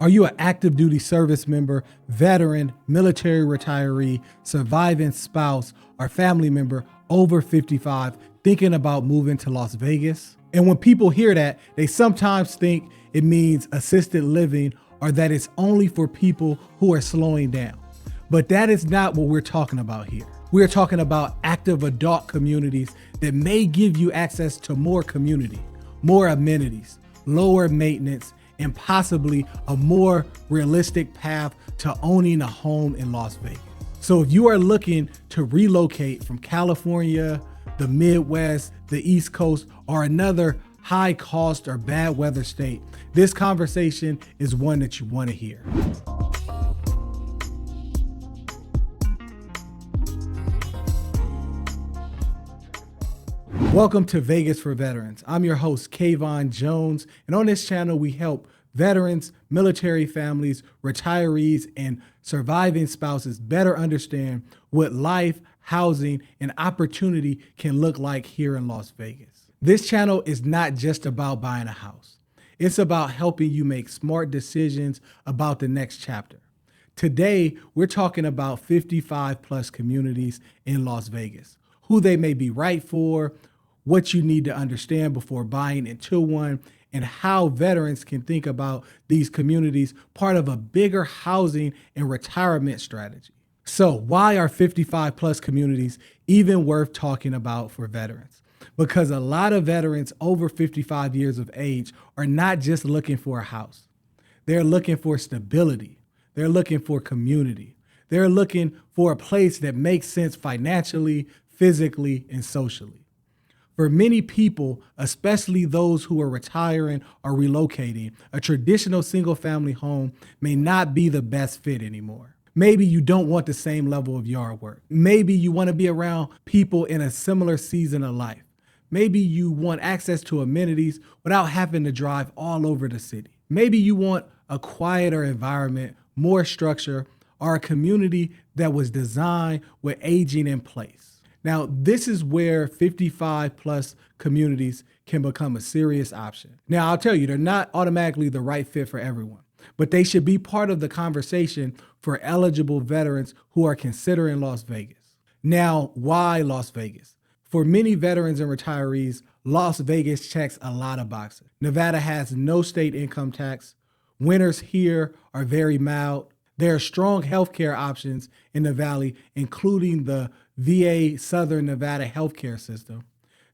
Are you an active duty service member, veteran, military retiree, surviving spouse, or family member over 55 thinking about moving to Las Vegas? And when people hear that, they sometimes think it means assisted living or that it's only for people who are slowing down. But that is not what we're talking about here. We're talking about active adult communities that may give you access to more community, more amenities, lower maintenance, and possibly a more realistic path to owning a home in Las Vegas. So if you are looking to relocate from California, the Midwest, the East Coast, or another high cost or bad weather state, this conversation is one that you want to hear. Welcome to Vegas for Veterans. I'm your host, Kavon Jones, and on this channel, we help veterans, military families, retirees, and surviving spouses better understand what life, housing, and opportunity can look like here in Las Vegas. This channel is not just about buying a house. It's about helping you make smart decisions about the next chapter. Today, we're talking about 55 plus communities in Las Vegas, who they may be right for, what you need to understand before buying into one, and how veterans can think about these communities part of a bigger housing and retirement strategy. So why are 55 plus communities even worth talking about for veterans? Because a lot of veterans over 55 years of age are not just looking for a house. They're looking for stability. They're looking for community. They're looking for a place that makes sense financially, physically, and socially. For many people, especially those who are retiring or relocating, a traditional single-family home may not be the best fit anymore. Maybe you don't want the same level of yard work. Maybe you want to be around people in a similar season of life. Maybe you want access to amenities without having to drive all over the city. Maybe you want a quieter environment, more structure, or a community that was designed with aging in place. Now, this is where 55 plus communities can become a serious option. Now, I'll tell you, they're not automatically the right fit for everyone, but they should be part of the conversation for eligible veterans who are considering Las Vegas. Now, why Las Vegas? For many veterans and retirees, Las Vegas checks a lot of boxes. Nevada has no state income tax. Winters here are very mild. There are strong healthcare options in the Valley, including the VA Southern Nevada healthcare system.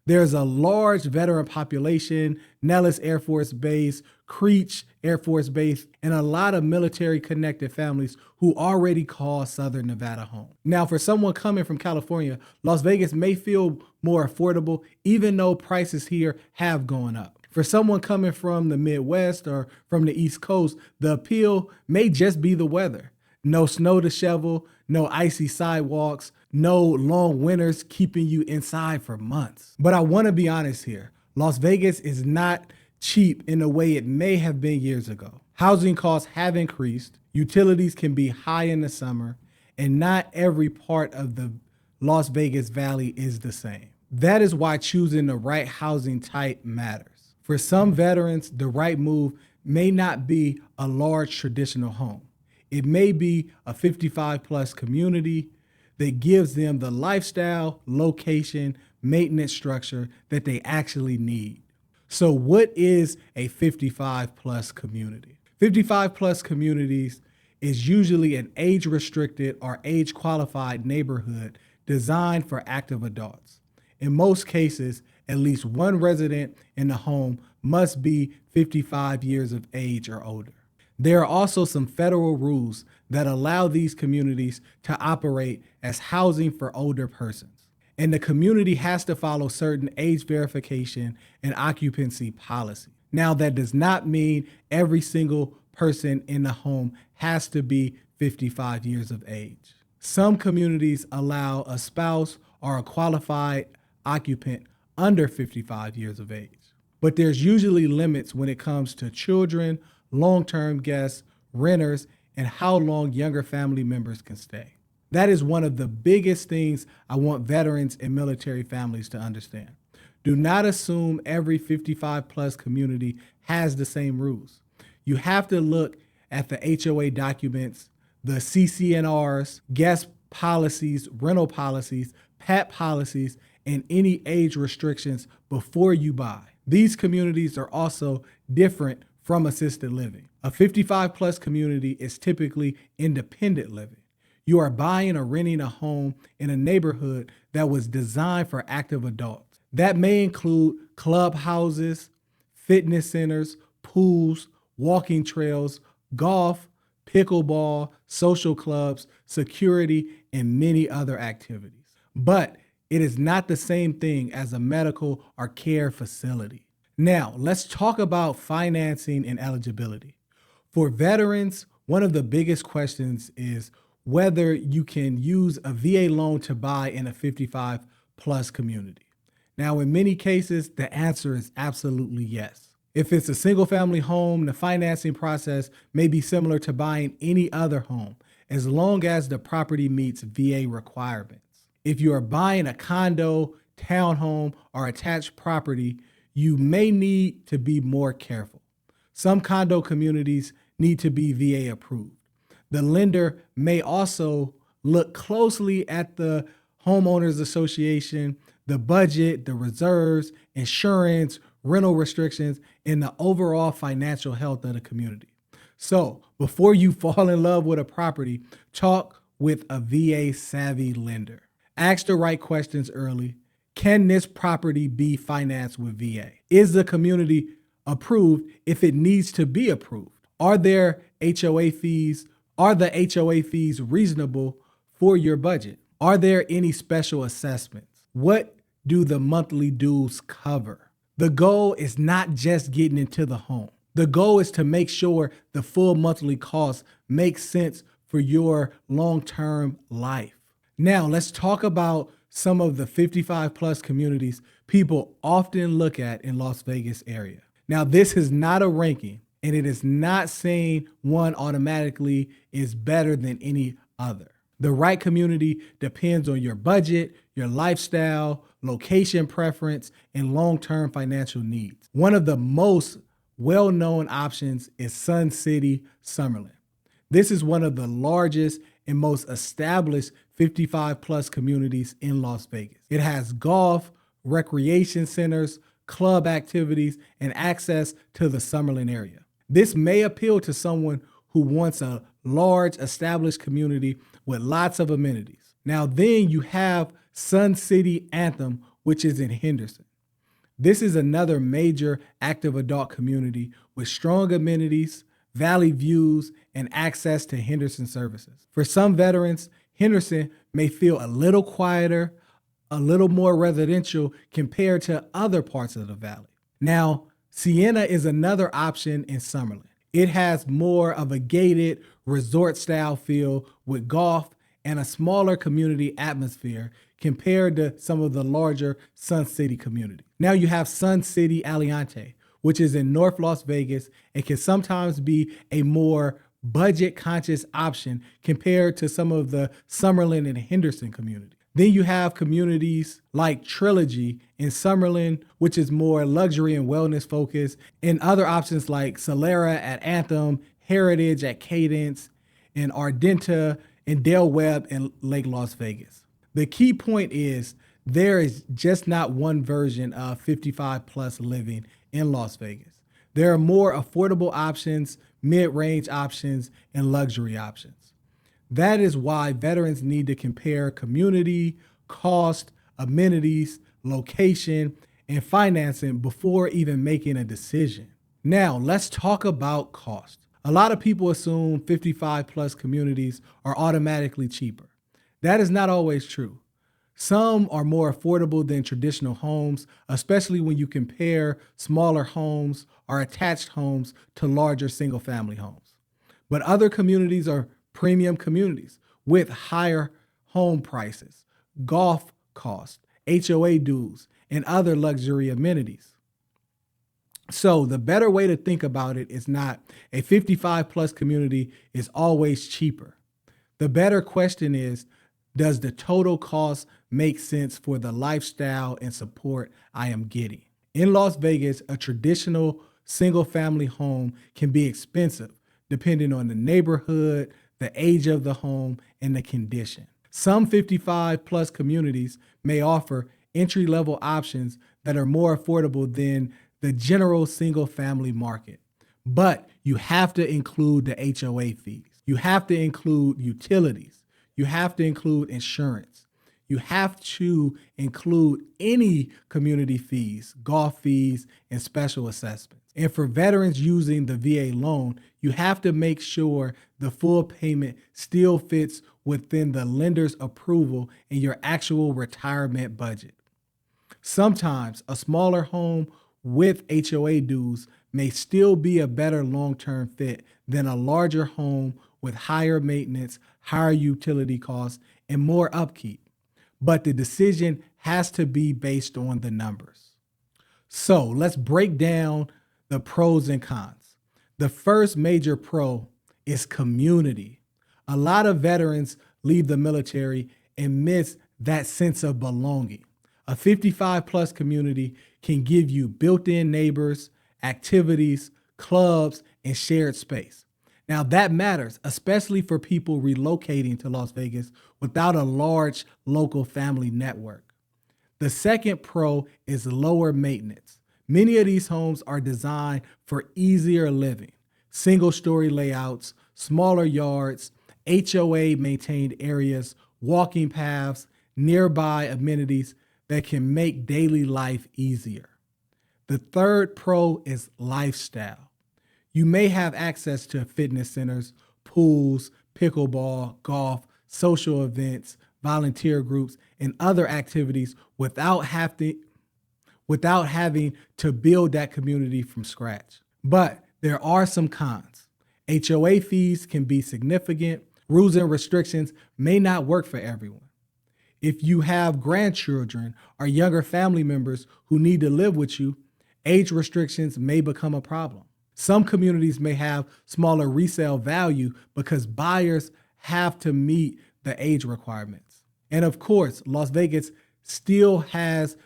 There's a large veteran population, Nellis Air Force Base, Creech Air Force Base, and a lot of military-connected families who already call Southern Nevada home. Now, for someone coming from California, Las Vegas may feel more affordable, even though prices here have gone up. For someone coming from the Midwest or from the East Coast, the appeal may just be the weather. No snow to shovel, no icy sidewalks, no long winters keeping you inside for months. But I want to be honest here. Las Vegas is not cheap in the way it may have been years ago. Housing costs have increased, utilities can be high in the summer, and not every part of the Las Vegas Valley is the same. That is why choosing the right housing type matters. For some veterans, the right move may not be a large traditional home. It may be a 55 plus community that gives them the lifestyle, location, maintenance structure that they actually need. So what is a 55 plus community? 55 plus communities is usually an age restricted or age qualified neighborhood designed for active adults. In most cases, at least one resident in the home must be 55 years of age or older. There are also some federal rules that allow these communities to operate as housing for older persons. And the community has to follow certain age verification and occupancy policy. Now, that does not mean every single person in the home has to be 55 years of age. Some communities allow a spouse or a qualified occupant under 55 years of age. But there's usually limits when it comes to children, long-term guests, renters, and how long younger family members can stay. That is one of the biggest things I want veterans and military families to understand. Do not assume every 55 plus community has the same rules. You have to look at the HOA documents, the CC&Rs, guest policies, rental policies, PAT policies, and any age restrictions before you buy. These communities are also different from assisted living. A 55 plus community is typically independent living. You are buying or renting a home in a neighborhood that was designed for active adults. That may include clubhouses, fitness centers, pools, walking trails, golf, pickleball, social clubs, security, and many other activities. But it is not the same thing as a medical or care facility. Now, let's talk about financing and eligibility. For veterans, one of the biggest questions is whether you can use a VA loan to buy in a 55 plus community. Now, in many cases, the answer is absolutely yes. If it's a single family home, the financing process may be similar to buying any other home, as long as the property meets VA requirements. If you are buying a condo, townhome, or attached property, you may need to be more careful. Some condo communities need to be VA approved. The lender may also look closely at the homeowners association, the budget, the reserves, insurance, rental restrictions, and the overall financial health of the community. So before you fall in love with a property, talk with a VA savvy lender. Ask the right questions early. Can this property be financed with VA? Is the community approved if it needs to be approved? Are there HOA fees? Are the HOA fees reasonable for your budget? Are there any special assessments? What do the monthly dues cover? The goal is not just getting into the home. The goal is to make sure the full monthly cost makes sense for your long-term life. Now, let's talk about some of the 55 plus communities people often look at in Las Vegas area. Now, this is not a ranking, and it is not saying one automatically is better than any other. The right community depends on your budget, your lifestyle, location preference, and long-term financial needs. One of the most well-known options is City Summerlin. This is one of the largest and most established 55 plus communities in Las Vegas. It has golf, recreation centers, club activities, and access to the Summerlin area. This may appeal to someone who wants a large established community with lots of amenities. Now then you have City Anthem, which is in Henderson. This is another major active adult community with strong amenities, valley views, and access to Henderson services. For some veterans, Henderson may feel a little quieter, a little more residential compared to other parts of the valley. Now, Siena is another option in Summerlin. It has more of a gated resort style feel with golf and a smaller community atmosphere compared to some of the larger Sun City communities. Now you have City Aliante, which is in North Las Vegas and can sometimes be a more budget-conscious option compared to some of the Summerlin and Henderson communities. Then you have communities like Trilogy in Summerlin, which is more luxury and wellness focused, and other options like Solera at Anthem, Heritage at Cadence, and Ardenta and Del Webb in Lake Las Vegas. The key point is there is just not one version of 55 plus living in Las Vegas. There are more affordable options, mid-range options, and luxury options. That is why veterans need to compare community, cost, amenities, location, and financing before even making a decision. Now, let's talk about cost. A lot of people assume 55 plus communities are automatically cheaper. That is not always true. Some are more affordable than traditional homes, especially when you compare smaller homes or attached homes to larger single-family homes. But other communities are premium communities with higher home prices, golf costs, HOA dues, and other luxury amenities. So the better way to think about it is not a 55 plus community is always cheaper. The better question is, does the total cost make sense for the lifestyle and support I am getting? In Las Vegas, a traditional single family home can be expensive depending on the neighborhood, the age of the home, and the condition. Some 55 plus communities may offer entry-level options that are more affordable than the general single family market. But you have to include the HOA fees. You have to include utilities. You have to include insurance. You have to include any community fees, golf fees, and special assessments. And for veterans using the VA loan, you have to make sure the full payment still fits within the lender's approval and your actual retirement budget. Sometimes a smaller home with HOA dues may still be a better long-term fit than a larger home with higher maintenance, higher utility costs, and more upkeep. But the decision has to be based on the numbers. So let's break down the pros and cons. The first major pro is community. A lot of veterans leave the military and miss that sense of belonging. A 55 plus community can give you built-in neighbors, activities, clubs, and shared space. Now that matters, especially for people relocating to Las Vegas without a large local family network. The second pro is lower maintenance. Many of these homes are designed for easier living, single-story layouts, smaller yards, HOA maintained areas, walking paths, nearby amenities that can make daily life easier. The third pro is lifestyle. You may have access to fitness centers, pools, pickleball, golf, social events, volunteer groups, and other activities without having to build that community from scratch. But there are some cons. HOA fees can be significant. Rules and restrictions may not work for everyone. If you have grandchildren or younger family members who need to live with you, age restrictions may become a problem. Some communities may have smaller resale value because buyers have to meet the age requirements. And of course, Las Vegas still has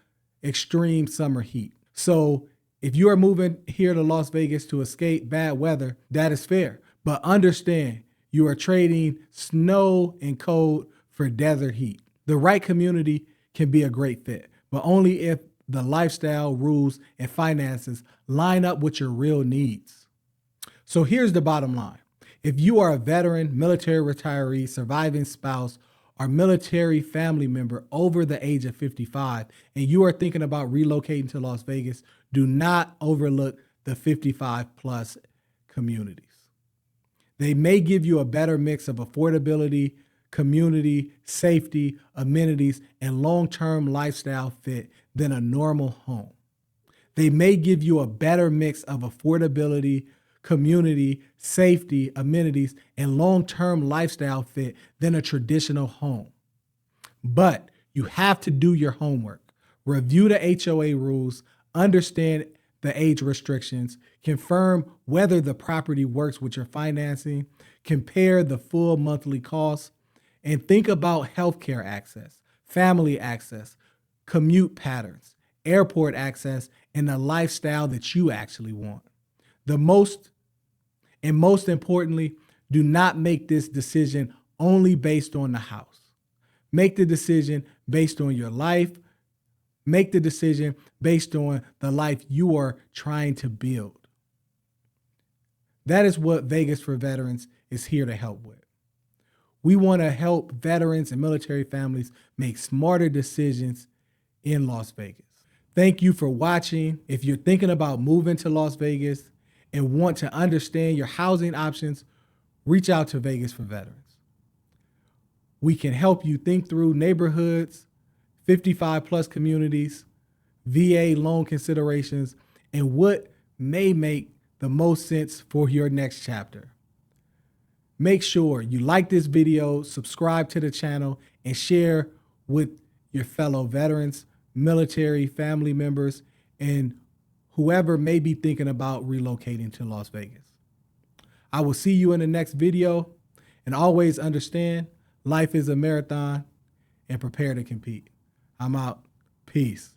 extreme summer heat. So if you are moving here to Las Vegas to escape bad weather, that is fair. But understand, you are trading snow and cold for desert heat. The right community can be a great fit, but only if the lifestyle, rules, and finances line up with your real needs. So here's the bottom line. If you are a veteran, military retiree, surviving spouse, or military family member over the age of 55, and you are thinking about relocating to Las Vegas, do not overlook the 55 plus communities. They may give you a better mix of affordability, community, safety, amenities, and long-term lifestyle fit than a normal home. They may give you a better mix of affordability, community, safety, amenities, and long-term lifestyle fit than a traditional home. But you have to do your homework. Review the HOA rules, understand the age restrictions, confirm whether the property works with your financing, compare the full monthly costs, and think about healthcare access, family access, commute patterns, airport access, and the lifestyle that you actually want. Most importantly, do not make this decision only based on the house. Make the decision based on your life. Make the decision based on the life you are trying to build. That is what Vegas for Veterans is here to help with. We want to help veterans and military families make smarter decisions in Las Vegas. Thank you for watching. If you're thinking about moving to Las Vegas and want to understand your housing options, reach out to Vegas for Veterans. We can help you think through neighborhoods, 55 plus communities, VA loan considerations, and what may make the most sense for your next chapter. Make sure you like this video, subscribe to the channel, and share with your fellow veterans, military family members, and whoever may be thinking about relocating to Las Vegas. I will see you in the next video, and always understand life is a marathon and prepare to compete. I'm out. Peace.